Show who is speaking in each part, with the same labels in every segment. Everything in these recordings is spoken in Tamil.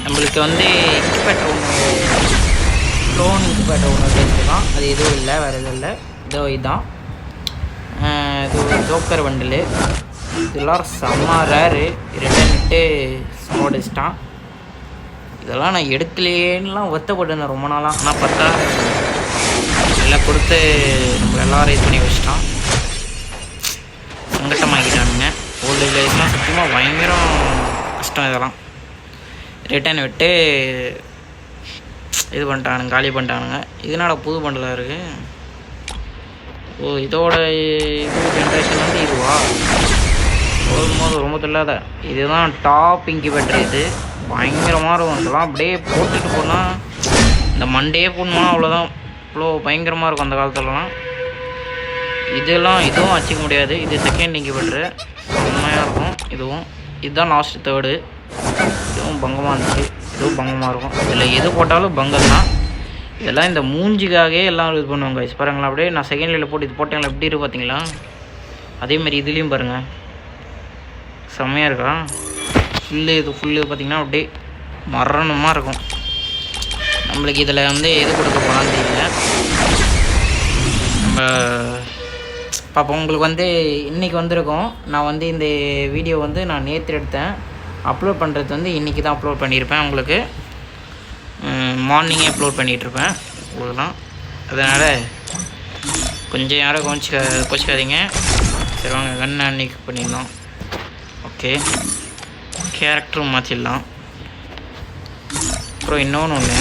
Speaker 1: நம்மளுக்கு வந்து இன்குபேட்டர் ஒன்று க்ளோன் இன்குபேட்டர் ஒன்று வச்சுருக்கோம். அது எதுவும் இல்லை, வேறு எதுவும் இல்லை. இதோ இதுதான். இது ஒரு ஜோக்கர் வண்டில். இதெல்லாம் செம்ம ரேரு. ரிட்டர்ன்ட்டு ஸ்மோடிஸ்டான். இதெல்லாம் நான் எடுக்கலேன்னுலாம் ஒத்தப்பட்டேன் ரொம்ப நாளாக. ஆனால் பார்த்தா எல்லாம் கொடுத்து நம்ம எல்லாம் ரைஸ் பண்ணி வச்சிட்டான். சங்கட்டமாக்கிட்டானுங்க. ஓல்டு வில்லேஜ்லாம் சத்தியமாக பயங்கரம் கஷ்டம். இதெல்லாம் ரிட்டர்ன் விட்டு இது பண்ணிட்டானுங்க, காலி பண்ணிட்டானுங்க. இதனால புது பண்டலாக இருக்குது. ஓ, இதோட இது ஜென்ரேஷன் வந்து இதுவா போது ரொம்ப தெரியலாத. இதுதான் டாப் இன்குபேட்டர். இது பயங்கரமாக இருக்கும். இதெல்லாம் அப்படியே போட்டுட்டு போனால் இந்த மண்டே போடணுமா அவ்வளோதான். இவ்வளோ பயங்கரமாக இருக்கும் அந்த காலத்துலலாம். இதுவும் வச்சுக்க முடியாது. இது செகண்ட் இன்குபேட்டரு, செம்மையாக இருக்கும். இதுதான் லாஸ்ட் தேர்டு. இதுவும் பங்கமாக இருந்துச்சு. இதுவும் பங்கமாக இருக்கும். இதில் எது போட்டாலும் பங்கம் தான். இதெல்லாம் இந்த மூஞ்சிக்காகவே எல்லாம் இது பண்ணுவாங்க. பாருங்களா, அப்படியே நான் செகண்ட் லைனில் போட்டு இது போட்டேங்களா எப்படி இருக்குது பார்த்தீங்களா? அதேமாதிரி இதுலேயும் பாருங்கள், செம்மையாக இருக்கா. ஃபுல்லு பார்த்திங்கன்னா அப்படியே மரணமாக இருக்கும். நம்மளுக்கு இதில் வந்து எது கொடுக்க போனான்னு தெரியல. நம்ம பார்ப்போம். உங்களுக்கு வந்து இன்றைக்கி வந்திருக்கோம். நான் வந்து இந்த வீடியோ வந்து நான் நேற்று எடுத்தேன். அப்லோட் பண்ணுறது வந்து இன்றைக்கி தான் அப்லோட் பண்ணியிருப்பேன். உங்களுக்கு மார்னிங்கே அப்லோட் பண்ணிகிட்ருப்பேன் உங்களுக்குலாம். அதனால் கொஞ்சம் யாரும் கோச்சிக்காதீங்க. சரி வாங்க, கண்ணை அன்னைக்கு பண்ணிடலாம். ஓகே, கேரக்டரும் மாற்றிடலாம். அப்புறம் இன்னொன்று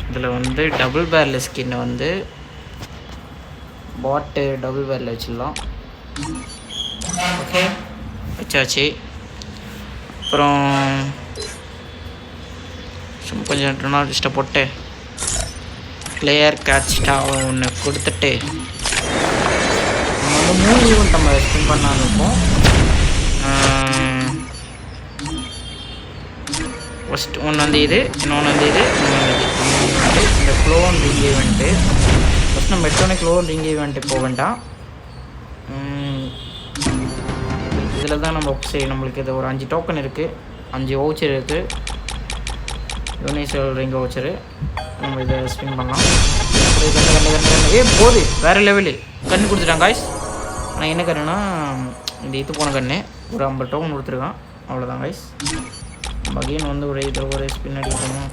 Speaker 1: இதில் வந்து டபுள் பேரல் ஸ்கின்னை வந்து பாட்டு டபுள் பேரல் வச்சிடலாம். ஓகே, வச்சாச்சு. அப்புறம் கொஞ்சம் டொனால்டிஸ்ட்டை போட்டு பிளேயர் கேட்ச்டா ஒன்று கொடுத்துட்டு நம்ம வந்து 3 ஈவெண்ட் நம்ம ஸ்பின் பண்ணாமல் இருப்போம். ஃபஸ்ட் ஒன்று வந்து இது, இன்னொன்று வந்து இது, இந்த க்ளோன் ரிங் ஈவெண்ட்டு. ஃபஸ்ட் நம்ம எடுத்தோடனே க்ளோன் ரிங் ஈவெண்ட்டு போக வேண்டாம். இதில் தான் நம்ம சரி, நம்மளுக்கு இது ஒரு 5 டோக்கன் இருக்குது, 5 வவுச்சர் இருக்குது. Universal ring voucher. நம்ம இதை ஸ்பின் பண்ணலாம். போது வேறு லெவலு கன்று கொடுத்துட்டாங்க காய்ஸ். ஆனால் என்ன கன்றுனா இந்த இது போன கன்று ஒரு 50 டோக்கன் கொடுத்துருக்கான். அவ்வளோதான் காய்ஸ். அகைன் வந்து ஒரு ஸ்பின் அடிக்கணும்.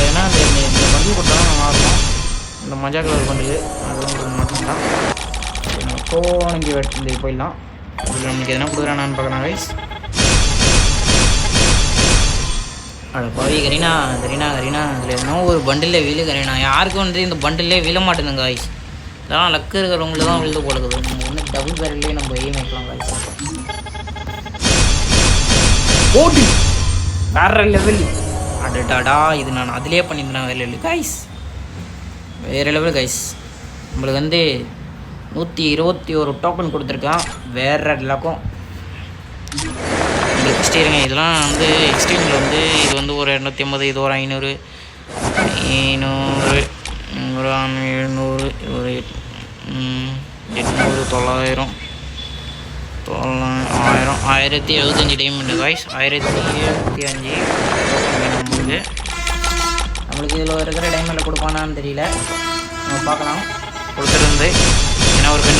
Speaker 1: ஏன்னா இந்த பண்டில் கொடுத்தாலும் நல்லா இருக்கும். இந்த மஜா கலர் பண்டில் அதுவும் கொடுக்க மாட்டேன்தான். நம்ம கோணிக்கு எடுத்து போயிடலாம். இதில் நம்மளுக்கு எதனா கொடுக்குறானான்னு பார்க்கலாம் கைஸ். அது பாவி கரீனா இதில் எதனா ஒரு பண்டிலே விழு கரீனா. யாருக்கும் வந்து இந்த பண்டிலே விழ மாட்டேங்குது கைஸ். இதெல்லாம் லக்கு இருக்கிறவங்களுக்கு தான் விழுது போடுது. நம்ம ஒன்று டபுள் பேரல்லே நம்ம எய்ம் வைக்கலாம் கைஸ். போட்டு வேற லெவல். அடடாடா, இது நான் அதிலே பண்ணியிருந்தேன். வேறு லெவல் கைஸ், வேறு லெவல் கைஸ். நம்மளுக்கு வந்து 121 டோக்கன் கொடுத்துருக்கான். வேறு லக்கம். உங்களுக்கு எக்ஸ்டீரிங்க இதெல்லாம் வந்து எக்ஸ்டீரிங்கில் வந்து இது வந்து ஒரு 250, இது ஒரு 500, 500, ஒரு 700, ஒரு 800, 900, 1075 டைமண்ட் காய்ஸ். 1075 நம்மளுக்கு இதில் இருக்கிற டைமண்டில் கொடுப்பானான்னு தெரியல. நம்ம பார்க்கலாம். கொடுத்துருந்து ஏன்னா ஒரு கண்ணு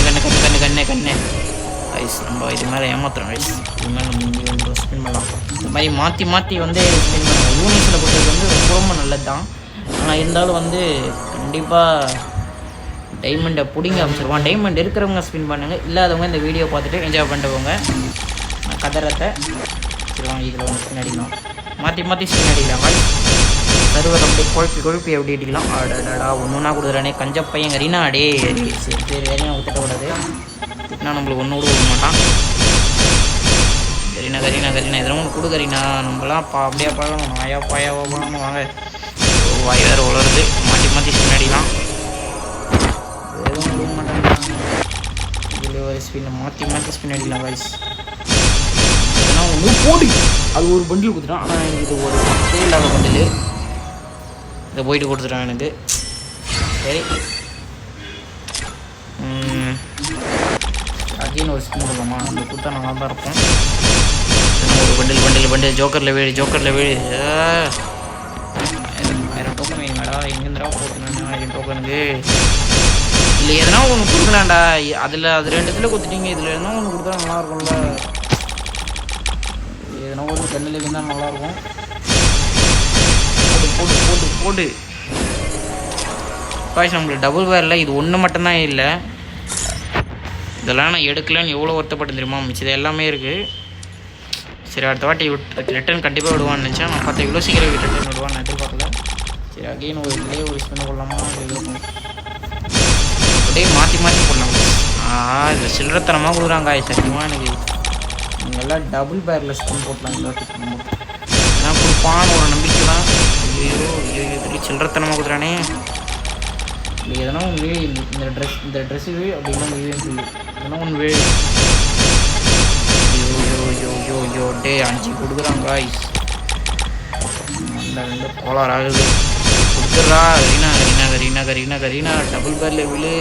Speaker 1: கைஸ். நம்ம இது மேலே ஏமாத்துறோம் கைஸ். இது மேலே நம்ம ஸ்பின் பண்ணலாம். இந்த மாதிரி மாற்றி வந்து ஸ்பின் பண்ணலாம். யூனிஸில் கொடுத்தது வந்து ரொம்ப நல்லது தான். ஆனால் இருந்தாலும் வந்து கண்டிப்பாக டைமண்டை பிடிங்க அமைச்சிருவான். டைமண்ட் இருக்கிறவங்க ஸ்பின் பண்ணுங்கள், இல்லாதவங்க இந்த வீடியோ பார்த்துட்டு என்ஜாய் பண்ணிட்டு போங்க. கதறத்தை வச்சுருவாங்க. இதில் ஒன்று ஸ்பின் அடிக்கலாம். மாற்றி ஸ்பின் அடிக்கலாம். சர்வர் அப்படியே கொழுப்பி எப்படி அடிக்கலாம். அடடா ஒன்றுனா கொடுக்குறானே கஞ்ச பையன் கரீனா. அடே சரி வேலையாக விட்டுக்கூடாது. திட்டினா நம்மளுக்கு ஒன்று கூட விட மாட்டான். கரீனா எதனா ஒன்று கொடு கரீனா. நம்மளாம் அப்படியே பழம் நாயா பாயாவோ பழம் வாங்க. வாய் வேறு உலருது. மாற்றி ஸ்பின் அடிக்கலாம். எதுவும் கொடுக்க மாட்டாங்க. இதில் ஒரு ஸ்பின் மாற்றி ஸ்பின் அடிக்கலாம் வாய்ஸ். ஏன்னா ஒன்று போடி அது ஒரு பண்டில் கொடுத்துட்டான். ஆனால் இது ஒரு இல்லாத பண்டில். இதை போயிட்டு கொடுத்துட்டான் எனக்கு. சரி, அகைன் ஒரு ஸ்பின் கொடுக்கலாமா? அந்த கொடுத்தா நல்லா தான் இருக்கும். ஒரு பண்டில் ஜோக்கரில் வீடு 1000 டோக்கன் வேணுமாடா. எங்கேருந்துடா போட்டுனா 1000 டோக்கனுக்கு? இல்லை எதனா ஒன்று கொடுக்கலாம்டா. அதில் அது 2 கொடுத்துட்டீங்க. இதில் எதனா ஒன்று கொடுத்தா நல்லாயிருக்கும்ல. எதனா ஒரு கண்ணில் இருந்தால் நல்லாயிருக்கும். போடு காய்ஸ். நம்மளுக்கு டபுள் வேரில் இது ஒன்று மட்டும்தான் இல்லை. இதெல்லாம் நான் எடுக்கலன்னு எவ்வளோ வருத்தப்பட்டு தெரியுமா? மிச்சது எல்லாமே இருக்குது. சரி அடுத்த வாட்டி ரிட்டன் கண்டிப்பாக விடுவான்னு நினச்சேன். நான் பார்த்தா இவ்வளோ சீக்கிரம் ரிட்டன் விடுவான்னு எதிர்பார்க்கல. சரி அகெயின் ஒரு இதிலே ஒரு ஸ்பின் போடலாமா? இருக்கும் அப்படியே மாற்றி போடலாம். இதில் சில்லறத்தனமாக கொடுக்குறாங்க சத்தியமாக. எனக்கு நீங்கள் எல்லாம் டபுள் பேரில் ஸ்பின் போட்டலாம். ஏன்னா கொடுப்பான்னு ஒரு நம்பிக்கை தான். ஐயோ இதுலேயும் சில்லறத்தனமாக கொடுக்குறானே. இல்லை எதனா ஒன்று இந்த ட்ரெஸ்ஸு அப்படின்னா எதனா ஒன்று ஐயோ டே 5 கொடுக்குறாங்க காய்ஸ். ரெண்டு கோளாறு ஆகுது. கொடுத்துட்றா. கரீனா டபுள் பேரில் விழு.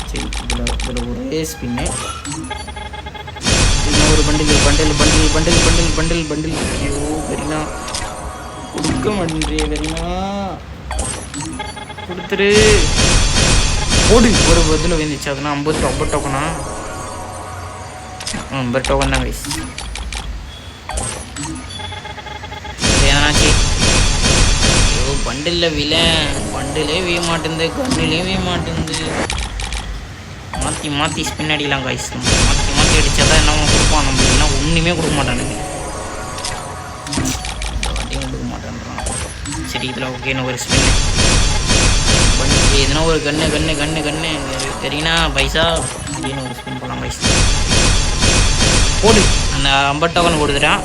Speaker 1: சரி இதில் ஒரே ஸ்பின்னு. இன்னும் ஒரு பண்டில். ஐயோ கரீனா கொடுக்க மாட்டேன்றியே. கரீனா கொடுத்துரு. ஓடு. ஒரு பதில் வந்துச்சு. அதுனா 50 டோக்கனா? 50 டோக்கன் தான் கைஸ். ஏன்னாச்சு ஐயோ பண்டிலில் பண்டிலே வீய மாட்டேங்குது. கண்ணிலையும் வீய மாட்டேங்குது. மாற்றி ஸ்பின் அடிக்கலாம் கைஸ். மாற்றி அடித்தா தான் என்ன கொடுப்பான். நம்ம எல்லாம் ஒன்றுமே கொடுக்க மாட்டானுங்க. வாட்டியும் கொடுக்க மாட்டேன்றான். சரி இதில் ஓகேன்னு ஒரு ஸ்பின் எதுனா ஒரு கண்ணு தெரியுனா பைசா அப்படின்னு ஒரு ஸ்பின் போடலாம் பைசா. போடு. அந்த 50 டோக்கன் கொடுத்துட்டான்.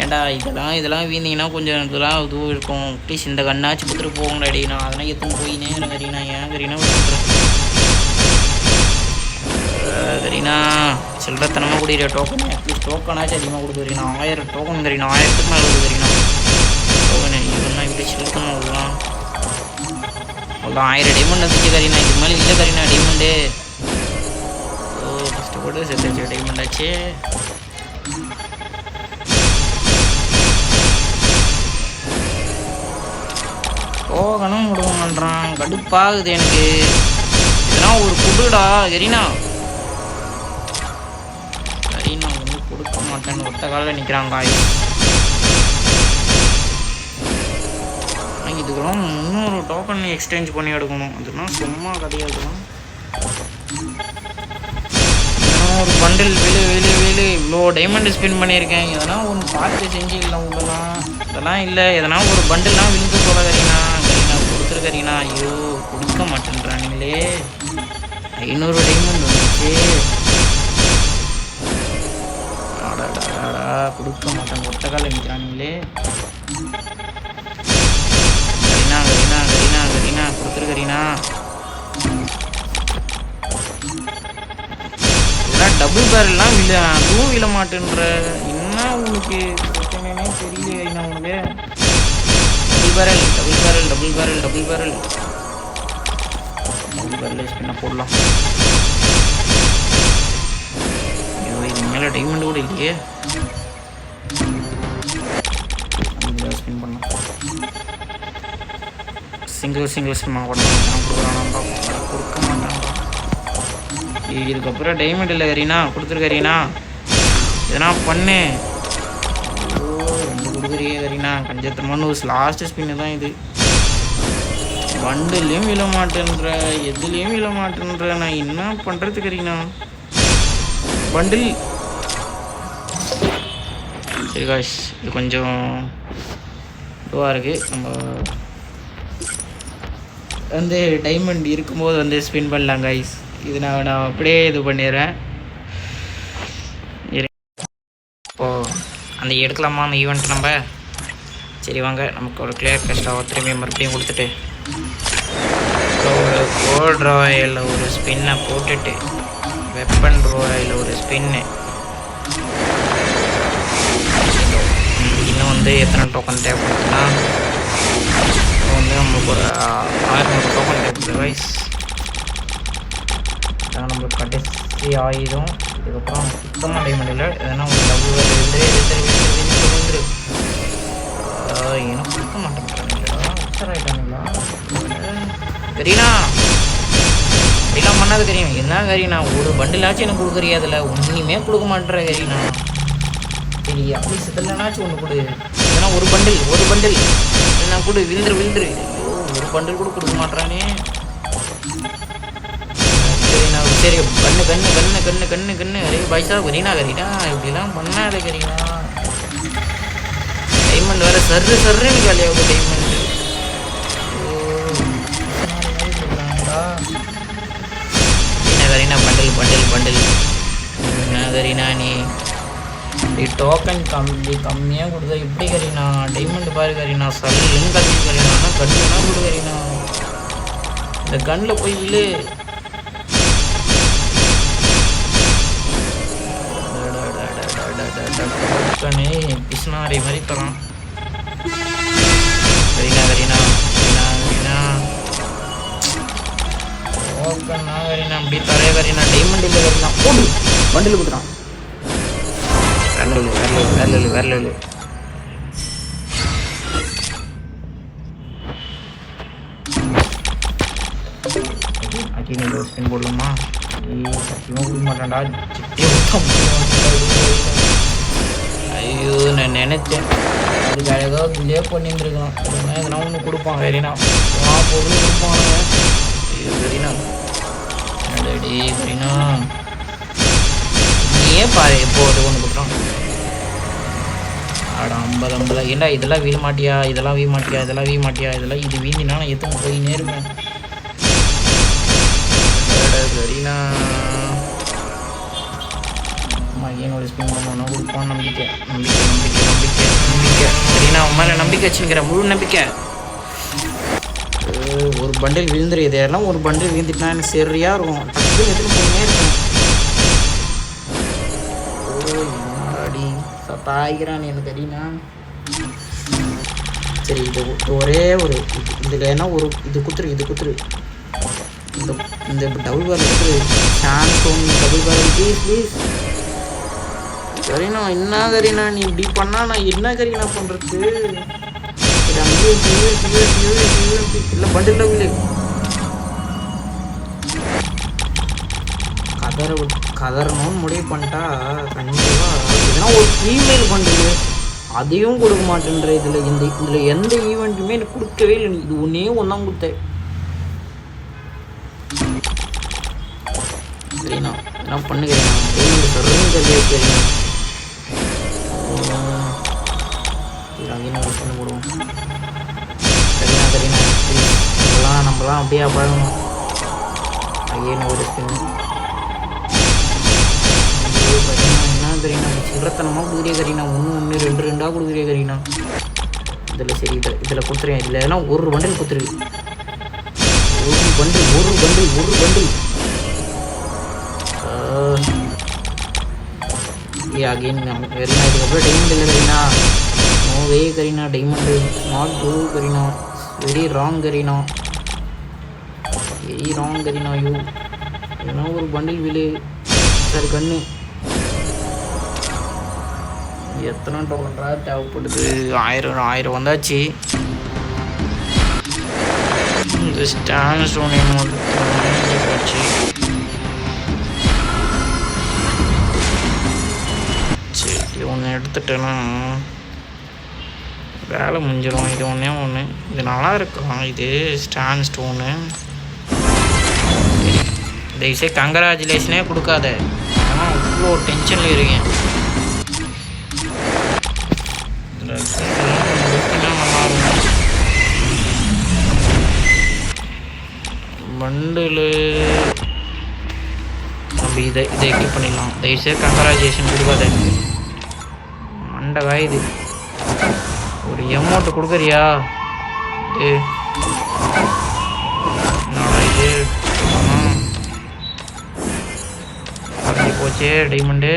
Speaker 1: ஏன்டா இதெல்லாம் வீந்தீங்கன்னா கொஞ்சம் இதெல்லாம் இதுவும் இருக்கும். ப்ளீஸ் இந்த கண்ணாச்சு கொடுத்துட்டு போங்கடா. அடினா அதெல்லாம் எத்தனை போய் நேரம் கரீனா. ஏன் கரீனா கரீனா சில்லறத்தனமாக கொடுக்குற டோக்கன். அட்லீஸ்ட் டோக்கனாச்சும் அதிகமாக கொடுக்குறீங்கன்னா 1000 டோக்கன் கரீனா. 1000க்கு மேலே கொடுக்குறீங்கன்னா டோக்கன் இதெல்லாம் இப்படி சில்லறத்தனமாக கொடுக்கலாம். அவ்வளோ 1000 டைமண்ட் வந்துச்சு கரீனா. இது மேலே இல்லை கரீனா டைமண்டு. கஷ்டப்பட்டு செத்தாச்சு டைமண்ட் ஆச்சு. போகணும் விடுவாங்கன்றான். கடுப்பாகுது எனக்கு. இதெல்லாம் ஒரு குடுடா கரீனா வந்து கொடுக்க மாட்டேன்னு ஒத்த காலில் நிற்கிறாங்க. இதுக்கெல்லாம் 300 டோக்கன் எக்ஸ்சேஞ்ச் பண்ணி எடுக்கணும். அதெல்லாம் சும்மா கதையாதுலாம். ஒரு பண்டில் வெளி இவ்வளோ டைமண்ட் ஸ்பெண்ட் பண்ணியிருக்கேன். எதனா ஒன்று பார்த்து செஞ்சு இல்லை விடலாம். இதெல்லாம் இல்லை. எதனா ஒரு பண்டில்லாம் விழுந்து சொல்ல கரீனா கொடுத்துருக்கறீனா. ஐயோ கொடுக்க மாட்டேன்றானுங்களே. 500 டைமண்ட் வந்துச்சு. கொடுக்க மாட்டேன் ஒத்த காலில் நிற்கிறானுங்களே. கரீனா கொடுத்துருக்கறீனா. டபுள் பேரல்லாம் அதுவும் விழ மாட்டேன்ற. என்ன உங்களுக்கு பிரச்சனைனே தெரியல கரீனா உனக்கு. டபுள் பேரல் ஸ்பின்ன போடலாம். ஐயோ இது மேலே டைமண்ட் கூட இல்லையே. ஸ்பின் பண்ணலாம். சிங்கிள் ஸ்பின் போடலாம். கொடுக்க மாட்டான்பா. இதுக்கப்புறம் டைமண்ட் இல்லை கரீனா. கொடுத்துருக்கறீனா. எதனா பண்ணு. ஓ 2 கொடுக்குறியே கரீனா. கஞ்சத்தமான லாஸ்ட் ஸ்பின்னு தான் இது. பண்டுலையும் விழ மாட்டேன்ற. எதுலேயும் விழ மாட்டேன்ற. நான் என்ன பண்ணுறது கரீனா. பண்டில் சரி காய்ஸ். இது கொஞ்சம் இதுவாக இருக்குது. நம்ம வந்து டைமண்ட் இருக்கும்போது வந்து ஸ்பின் பண்ணலாம் காய்ஸ். இது நான் அப்படியே இது பண்ணிடுறேன். இப்போது அந்த எடுக்கலாமா அந்த ஈவெண்ட் நம்ம? சரி வாங்க நமக்கு ஒரு கிளியர் கஷ்டம் திரும்பி மறுபடியும் கொடுத்துட்டு ஒரு கோல்ட் ராயலில் ஒரு ஸ்பின்னை போட்டுட்டு வெப்பன் ராயலில் ஒரு ஸ்பின்னு இன்னும் வந்து எத்தனை டோக்கன் தேவைப்படுதுன்னா வந்து நம்மளுக்கு ஒரு 600 டோக்கன் தேவைப்படுது வைஸ். நம்மளுக்கு கடைசி ஃப்ரீ ஆயுதம். இதுக்கப்புறம் சுத்தமாக டைமண்ட் இல்லை. எதனா ஒரு டபுள் விழுந்துரு ஏன்னா கொடுக்க மாட்டேங்கிறானுங்களா, உச்சர் ஆகிட்டானுங்களா கரீனா. அப்படிலாம் பண்ணாத கரீனா. என்ன கரீனா, ஒரு பண்டிலாச்சும் எனக்கு கொடுக்குறியா? அதில் ஒன்றுமே கொடுக்க மாட்டேற கரீனா. சரி அப்படி சித்தலைனாச்சும் ஒன்று கொடு. ஏன்னா ஒரு பண்டில் நான் கொடு. விழுந்துரு. ஐயோ ஒரு பண்டில் கூட கொடுக்க மாட்டேறானே. கரீனா சரி கண்ணு அரே பைசா கரீனா இப்படிலாம் பண்ணாத கரீனா. டைமண்ட் வேறு சர்றன்னு காலியாகுது டைமண்ட். கரீனா பண்டில் என்ன கரீனா நீ டோக்கன் கம்மியாக கொடுத்தா எப்படி கரீனா? டைமண்ட் பாரு கரீனா, சல்லுன்னு கம்மி கரீனா. ஆனால் கண்ணுனா கொடு கரீனா. இந்த கண்ணில் போய் இல்லை பிஸ்னாரி மாதிரி தரான் கரீனா. ஓகேண்ணா கரீனா அப்படி தரைய கரீனா. டைமண்ட் இல்லை கரீனா. போடு பண்டில் கொடுத்துறான். வேற அக்கினி ஸ்பின் போடலாமா? சத்தியமாக கொடுக்க மாட்டான்டா. ஐயோ நான் நினச்சேன் அதுக்கு அழகாக பிள்ளையே பண்ணியிருந்துருக்கலாம். எதனா ஒன்று கொடுப்பான் கரீனா. பொருள் கொடுப்பானுங்க. ஐயோ கரீனா அடடி கரீனா நீயே பாரு எப்போ அது ஒன்று கொடுக்குறான். ஆடா 50 ஏண்டா இதெல்லாம் வீழ மாட்டியா? இதெல்லாம் இது வீந்தினா நான் எத்தனை போயின்னே இருப்பேன் கரீனா. என்னோட ஸ்பின் பண்ணோன்னா கொடுப்பான். நம்பிக்கை கரீனா. உன் மேலே நம்பிக்கை வச்சுங்கிற முழு நம்பிக்கை. ஒரு பண்டில் விழுந்துரு. இதெல்லாம் ஒரு பண்டில் விழுந்துட்டுனா எனக்கு சரியாக இருக்கும். டக்குன்னு எடுத்துன்னு போயின்னே இருக்கும். அடி சத்தாயிக்கிறான் எனக்கு கரீனா. சரி இது ஒரே ஒரு இதில் என்ன ஒரு இது குத்துரு இந்த டபுள் பார் குத்துரு. Chance double bar please Kareena. என்ன கரீனா நீ இப்படி பண்ணா நான் என்ன கரீனா பண்ணுறது? இல்லை பண்டில் இல்லை கதறணும்னு முடிவு பண்ணிட்டா கண்டிப்பாக எதனா ஒரு ஃபீமேல் பண்டில் அதையும் கொடுக்க மாட்டேன்ற. இதில் எந்த ஈவெண்ட்டுமே எனக்கு கொடுக்கவே இல்லை. இது ஒன்றாம் கொடுத்தேன் சரிண்ணா. என்ன பண்ணுகிறேன் சொல்லுங்க தெரியும். அங்கேயும் பண்ண போடுவோம் கரீனா. நம்மளாம் அப்படியே பழகணும். அங்கேயும் ஒரு ஸ்பின் என்ன கரீனா சில்லறத்தனமாக கொடுக்குறிய கரீனா. 1 2 கொடுக்குறிய கரீனா. இதில் சரி இதில் கொடுத்துருவேன். இதில் எல்லாம் ஒரு பண்டில் கொடுத்துரு. ஒரு பண்டில் அகெயின் கரீனா. இதுக்கப்புறம் டைமண்ட் இல்லை Kareena. No way Kareena. Diamond not two Kareena. Very wrong Kareena. You ஏன்னா ஒரு பண்டில் விழு சார் கண்ணு. எத்தனை டோக்கன்ரா தேவைப்படுது? 1000 வந்தாச்சு. இந்த ஸ்டான் ஸ்டோனை போச்சு. சரி ஒன்று எடுத்துட்டேன்னா வேலை முடிஞ்சிடும். இது ஒன்று இது நல்லா இருக்கும். இது ஸ்டான் ஸ்டோனு தயவுசே கங்கராச்சுலேஷனே கொடுக்காத. ஆனால் இவ்வளோ டென்ஷனில் இருக்கேன். பண்டில் நம்ம இதை கிளிக் பண்ணிடலாம். தயவுசே கங்கராச்சுலேஷன் கொடுக்காத. மண்டை காயுது. ஒரு எமௌண்ட்டு கொடுக்குறியா? இது குறைஞ்சி போச்சே டைமண்டு.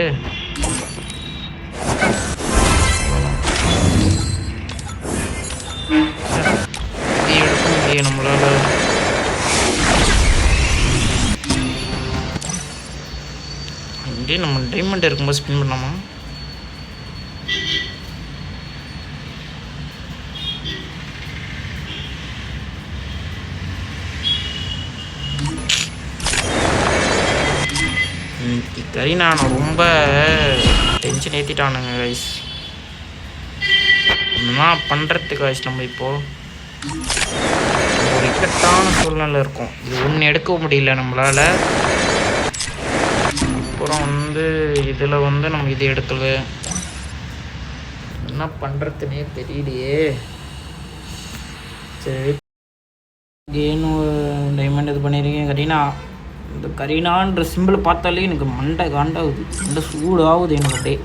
Speaker 1: எடுக்க முடியும் நம்மளால. இங்கே நம்ம டைமண்ட் இருக்கும்போது ஸ்பின் பண்ணலாமா? கரீனா ரொம்ப டென்ஷன் ஏற்றிட்டானுங்க கைஸ். என்ன பண்ணுறதுக்கு கைஸ்? நம்ம இப்போது ஒரு இக்கட்டான சூழ்நிலை இருக்கும். இது ஒன்று எடுக்க முடியல நம்மளால். அப்புறம் இதில் நம்ம இது எடுக்கல. என்ன பண்ணுறதுனே தெரியலையே. சரி, கேனு டைமண்ட் இது பண்ணியிருக்கேன். கரீனா, இந்த கரீனான்ற சிம்பிள் பார்த்தாலே எனக்கு மண்டை காண்டாகுது, மண்டை சூடாகுது எனக்கு. அப்படியே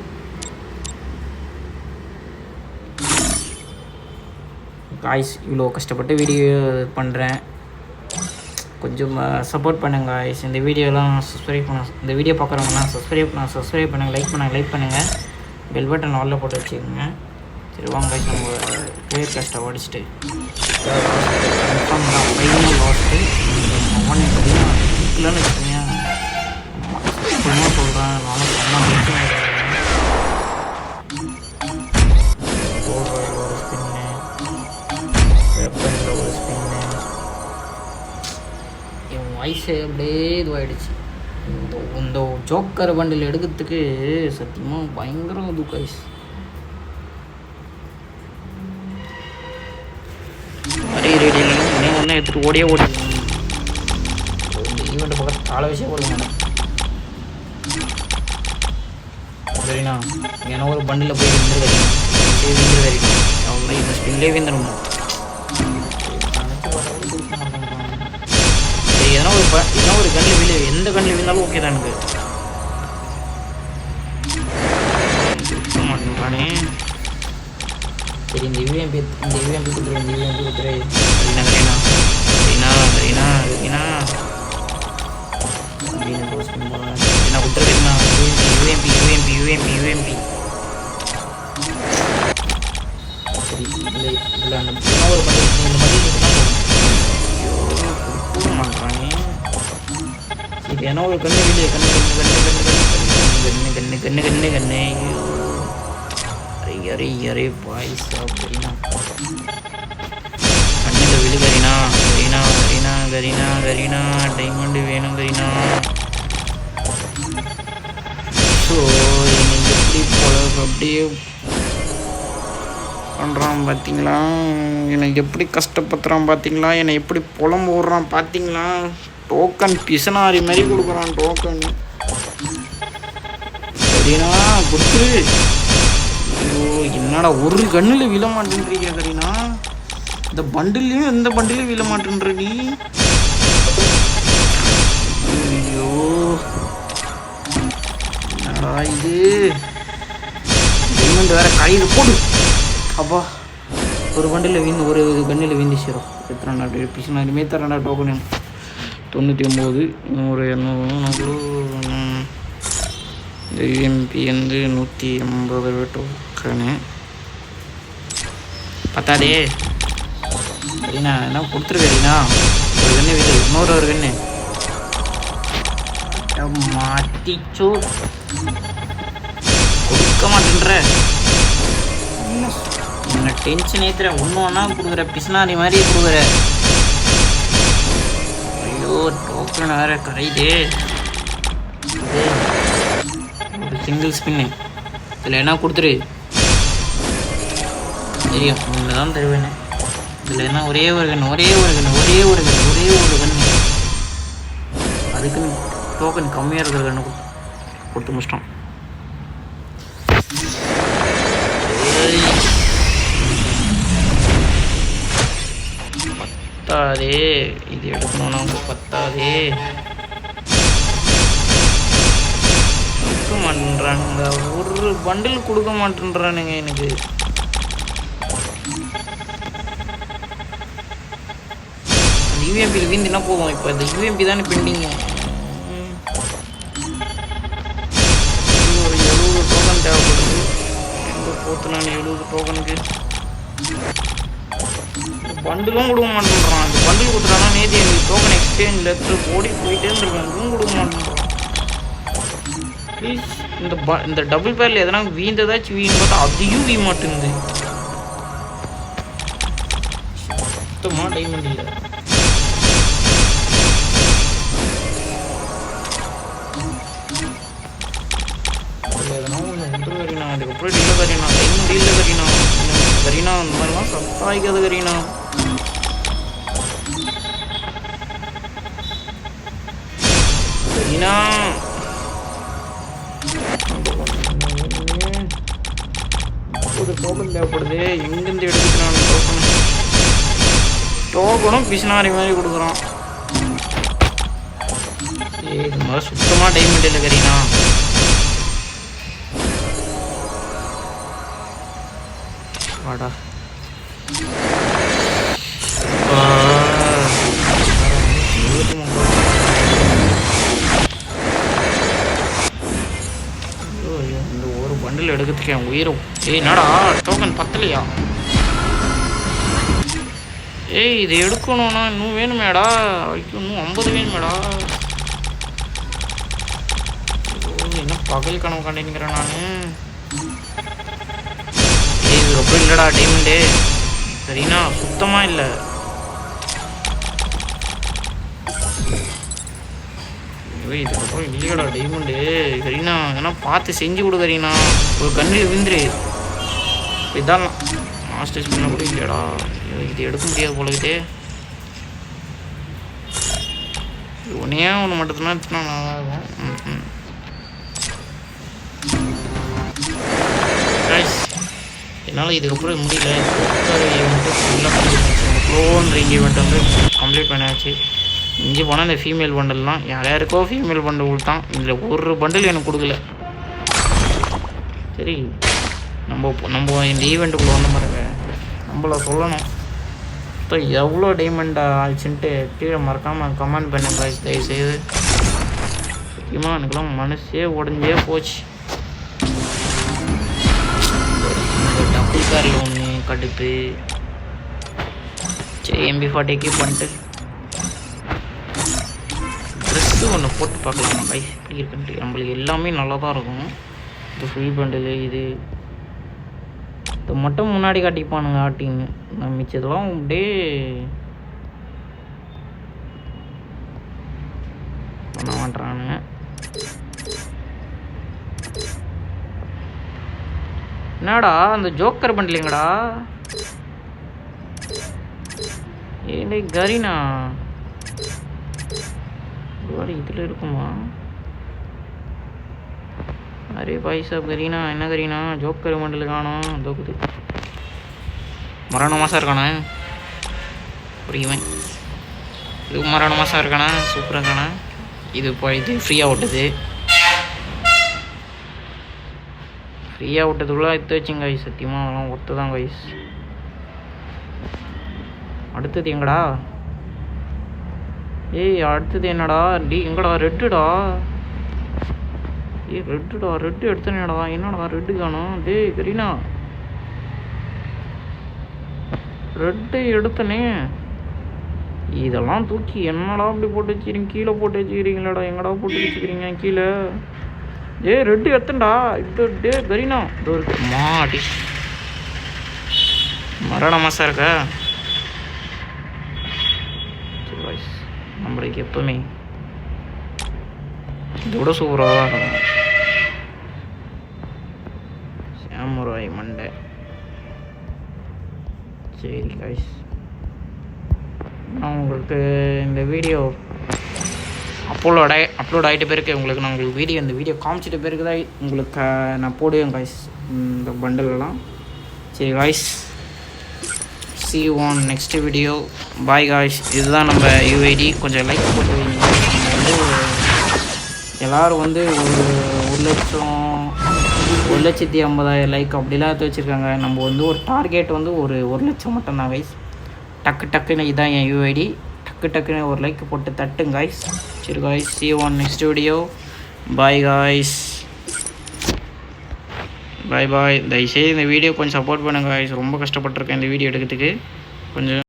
Speaker 1: காய்ஸ், இவ்வளோ கஷ்டப்பட்டு வீடியோ பண்ணுறேன், கொஞ்சம் சப்போர்ட் பண்ணுங்க காய்ஸ். இந்த வீடியோலாம் சப்ஸ்கிரைப் பண்ண, இந்த வீடியோ பார்க்குறவங்களாம் சப்ஸ்கிரைப் பண்ணுங்கள், லைக் பண்ணுங்கள், பெல் பட்டன் ஆல்ல போட்டு வச்சுக்கோங்க. சரி வாங்க காய்ஸ், நம்ம பிளேயர் காஸ்ட்டை ஓடிச்சிட்டு கன்ஃபார்ம் தான் ஃபைனல் லாஸ்ட்டு இல்லைன்னு வச்சுக்கோங்க. சும்மா சொல்கிறேன், நானும் சொன்னால் பிரச்சனை ஒரு ஸ்பின்னு, வெப்பனில் ஒரு ஸ்பின்னு. என் வாய்ஸு அப்படியே இதுவாகிடுச்சு. இந்த ஜோக்கர் பண்டில் எடுக்கிறதுக்கு சத்தியமாக பயங்கரம் இது கைஸ். நிறைய ரேடியெல்லாம் ஒன்றே எடுத்துகிட்டு ஓடி இந்த ஈவெண்ட்டை பக்கத்து கால விஷயம் போடுவாங்க. சரிண்ணா, ஏன்னா ஒரு பண்டில் போய் விழுந்து வரைக்கும் அவ்வளோ இந்த ஸ்பின்லேயே விழுந்துடும். சரி, எதனா ஒரு கண்ணில் விழு, எந்த கண்ணில் விழுந்தாலும் ஓகே தான் எனக்கு. மாட்டேன்றானே. சரி, இந்த யூஎம்பி கொடுத்துரு. யூஎம்பி சரி, இதில் அந்த ஒரு பண்டில் இந்த மாதிரி கொடுக்க மாட்டாங்க. சரி, ஏன்னா ஒரு கண்ணு அரே பாய்ஸ் அப்படின்னா கண்ணில் விழு கரீனா டைமண்டு வேணும் கரீனா. ஸோ என்னை எப்படி அப்படியே பண்ணுறான் பார்த்தீங்களா? என்னை எப்படி கஷ்டப்படுத்துகிறான் பார்த்தீங்களா? என்னை எப்படி புலம்பு விடுறான் பார்த்தீங்களா? டோக்கன் பிசனாரி மாதிரி கொடுக்குறான் டோக்கன். கரீனா கொடுத்துரு. ஐயோ, என்னடா ஒரு கண்ணில் விழ மாட்டேன்றீங்க கரீனா? இந்த பண்டிலையும் எந்த பண்டிலையும் விழ மாட்டேன்ற நீ. ஐயோ, என்னடா இது? டைமண்ட் வேற கையில் போடு. அப்பா, ஒரு பண்டில் ஒரு கண்ணில் வீந்துச்சிடும். எத்தனை பிசினாலுமே தரேன்டா டோக்கனு. 99 ஒரு 200 இந்த யூஎம்பி 180 டோக்கனு பத்தாதே. சரிண்ணா, என்ன கொடுத்துருக்கீங்கண்ணா? ஒரு கண்ணு வீடு, ஒரு கண்ணு மாட்டிச்சோ கொடுக்க மாட்டேன்ற. என்ன டென்ஷன் ஏற்றுற, ஒன்றா கொடுக்குற பிஸ்னாரி மாதிரி கொடுக்குற. ஐயோ, டோக்கன் வேற கரையுதே. ஒரு சிங்கிள் ஸ்பின்னு இதில் என்ன கொடுத்துரு. தெரியும், ஒன்று தான் தருவேன்னு. இதில் என்ன ஒரே ஒரு கண்ணு அதுக்குன்னு டோக்கன் கம்மியாக இருக்கிற கண்ணு கொடுத்து முடிச்சிட்டோம். பத்தாதே, இது எடுக்கணும்னா பத்தாதே. கொடுக்க மாட்டேன்றானுங்க, ஒரு பண்டில் கொடுக்க மாட்டேன்றானுங்க எனக்கு. யூஎம்பியில் வீந்து என்ன போகும்? இப்போ இந்த யூஎம்பி தானே பெண்டிங்க. ஒரு 70 டோக்கன் தேவைப்படுது. எங்கே போத்துனான்னு 70 டோக்கனுக்கு பண்டிலும் கொடுக்க மாட்டேன்றான். அந்த பண்டில் கொடுத்துட்டானா நேற்று எனக்கு டோக்கன் எக்ஸ்சேஞ்சில் எடுத்து ஓடி போயிட்டே இருந்திருக்கேன். இதுவும் கொடுக்க மாட்டேன்றான். ப்ளீஸ் இந்த டபுள் பேரில் எதனா வீந்ததாச்சும் வீண் பார்த்தா அதையும் வீ மாட்டேங்குது. சுத்தமாக டைமண்ட் இல்லை. எதனா ஒன்று உண்டு கரீனா. அதுக்கப்புறம் இல்லை கரீனா, டைமண்ட் இல்லை கரீனா. கரீனா அந்த மாதிரிலாம் சத்தாய்க்காது கரீனா. கரீனா ஒரு டோக்கன் தேவைப்படுது. எங்கேருந்து எடுத்துக்கிறான் டோக்கனும் பிசினாரி மாதிரி கொடுக்குறான். இது மாதிரி சுத்தமாக டைமண்ட் இல்லை கரீனா. வாடா இந்த ஒரு பண்டில் எடுக்கிறதுக்கு என் உயிரும். என்னடா டோக்கன் பத்தலையா? இது எடுக்கணும்னா இன்னும் வேணுமேடா. இன்னும் 50 வேணுமேடா. என்ன பகல் கனவு கண்டிக்கிறேன் நான். இது ரொம்ப இல்லைடா டைமண்டு. சரிண்ணா சுத்தமாக இல்லை. இதுக்கப்புறம் இல்லையாடா டைமண்டு. சரிண்ணா ஏன்னா பார்த்து செஞ்சு கொடு கரீனா. ஒரு கண்ணில் விழுந்துரு. இதான் மாஸ்டர்ஸ் பண்ண கூட இல்லையாடா. இது எடுக்க முடியாது போலக்குதே. ஒன்றே ஒன்று மட்டும்தான் எடுத்துனா நல்லாயிருக்கும். என்னால் இதுக்கப்புறம் முடியல. ஈவெண்ட்டு ஃபுல்லாக க்ளோன்ற ஈவெண்ட் வந்து கம்ப்ளீட் பண்ணியாச்சு. இங்கே போனால் இந்த ஃபீமேல் பண்டல்லாம் யாருக்கோ ஃபீமேல் பண்டல் கொடுத்தான். இதில் ஒரு பண்டில் எனக்கு கொடுக்கல. சரி நம்ம இந்த ஈவெண்ட்டுக்குள்ளே வந்த பாருங்க, நம்மள சொல்லணும் இப்போ எவ்வளோ டைமண்ட் ஆச்சுன்ட்டு கீழே மறக்காமல் கமெண்ட் பண்ணுங்க தயவுசெய்து. முக்கியமாக எனக்குலாம் மனசே உடஞ்சே போச்சு. டபுள் காரில் ஒன்று கடுப்பு. சரி MP40 பண்ணிட்டு ட்ரெஸ்ஸு ஒன்று போட்டு பார்க்கலாமா கைஸ் எப்படி இருக்குன்ட்டு. நம்மளுக்கு எல்லாமே நல்லா தான் இருக்கும். இந்த ஃபுல் பண்டில் இது மட்டும் முன்னாடி காட்டிப்பானுங்க ஆட்டிங்க. நான் மிச்சதெல்லாம் அப்படியே பண்ண மாட்டேறானுங்க. என்னடா அந்த ஜோக்கர் பண்டில்லைங்கடா. ஏண்டே கரீனா இதில் இருக்குமா? அரே பைசா கரீனா. என்ன கரீனா ஜோக்கர் பண்டில் காணோம். தோக்குது மரண மாதம் இருக்கானே ஒரு இவன். இது மரண மாதம் இருக்கானே சூப்பராக இருக்கானே. இது இப்போ இது ஃப்ரீயாக விட்டது. ஃப்ரீயாக விட்டதுக்குள்ளே எடுத்து வச்சுங்க கைஸ். சத்தியமாக அதெல்லாம் ஒத்து தான் கைஸ். அடுத்தது எங்கடா? அடுத்தது என்னடா? எங்கடா ரெட்டுடா. ரெட்டுடா. ரெட்டு எடுத்தனேடா. என்னடா ரெட்டு காணும்? கரீனா ரெட்டு எடுத்தனே. இதெல்லாம் தூக்கி என்னடா அப்படி போட்டு வச்சுக்கிறீங்க? கீழே போட்டு வச்சுக்கிறீங்களாடா. எங்கடா போட்டு வச்சுக்கிறீங்க கீழே? ரெட்டு எத்தண்டா இது? கரீனா இது இருக்கு மாடி மரண மாசம் இருக்க. நம்மளுக்கு எப்பவுமே இதோட சூப்பராக இருக்கும். சாமுராய் மண்டை. சரி கைஸ், நான் உங்களுக்கு இந்த வீடியோ அப்லோட் ஆகிட்ட பிறகு உங்களுக்கு நான் உங்களுக்கு இந்த வீடியோ காமிச்சிட்ட பிறகு தான் உங்களுக்கு நான் போடுவேன் கைஸ் இந்த பண்டலெல்லாம். சரி guys, see you on next video. Bye guys. இதுதான் நம்ம UID. கொஞ்சம் லைக் போட்டு வைங்க. எல்லோரும் வந்து ஒரு 1,50,000 லைக் அப்படிலாம் எடுத்து வச்சுருக்காங்க. நம்ம வந்து ஒரு டார்கெட் வந்து ஒரு 1,00,000 மட்டும்தான் கைஸ். டக்குன்னு இதான் என் UID. டக்குன்னு ஒரு லைக் போட்டு தட்டுங்க கைஸ். சரி guys, see you on next video. Bye guys. பாய். தயவுசெய்து இந்த வீடியோ கொஞ்சம் சப்போர்ட் பண்ணுங்கள் கைஸ். ரொம்ப கஷ்டப்பட்டுருக்கேன் இந்த வீடியோ எடுக்கிறதுக்கு. கொஞ்சம்